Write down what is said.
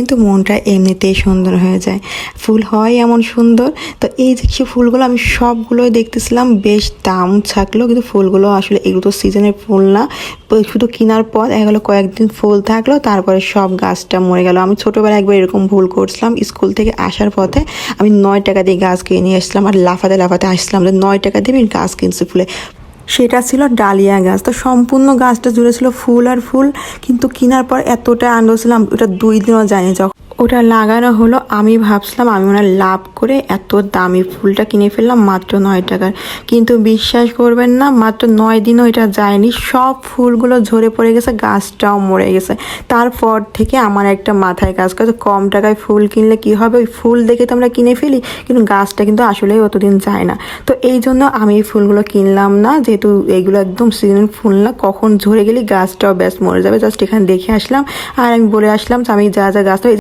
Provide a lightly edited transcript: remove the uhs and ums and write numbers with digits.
কিন্তু মনটা এমনিতেই সুন্দর হয়ে যায়। ফুল হয় এমন সুন্দর। তো এই যে ফুলগুলো আমি সবগুলোই দেখতেছিলাম, বেশ দাম থাকলো, কিন্তু ফুলগুলো আসলে এগুলো তো সিজনের ফুল না। শুধু কেনার পর এগুলো কয়েকদিন ফুল থাকলো, তারপরে সব গাছটা মরে গেল। আমি ছোটোবেলায় একবার এরকম ভুল করছিলাম। স্কুল থেকে আসার পথে আমি 9 টাকা দিয়ে গাছ কিনে নিয়ে আসলাম, আর লাফাতে লাফাতে আসলাম যে 9 টাকা দিয়ে আমি গাছ কিনছি ফুলে। সেটা ছিল ডালিয়া গাছ। তো সম্পূর্ণ গাছটা জুড়ে ছিল ফুল আর ফুল, কিন্তু কেনার পর এতটা আনন্দ ছিলাম, ওটা 2 দিনও যায়নি। যখন ওটা লাগানো হলো আমি ভাবছিলাম আমি মনে হয় লাভ করে এত দামি ফুলটা কিনে ফেললাম মাত্র 9 টাকার। কিন্তু বিশ্বাস করবেন না, মাত্র 9 দিনও এটা যায়নি, সব ফুলগুলো ঝরে পড়ে গেছে, গাছটাও মরে গেছে। তারপর থেকে আমার একটা মাথায় কাজ করে, কম টাকায় ফুল কিনলে কি হবে, ওই ফুল দেখে তো আমরা কিনে ফেলি, কিন্তু গাছটা কিন্তু আসলেই অতদিন যায় না। তো এই জন্য আমি এই ফুলগুলো কিনলাম না, যেহেতু এগুলো একদম সিজন ফুল না, কখন ঝরে গেলে গাছটাও ব্যাস মরে যাবে। জাস্ট এখানে দেখে আসলাম আর আমি বলে আসলাম যে আমি যা যা গাছ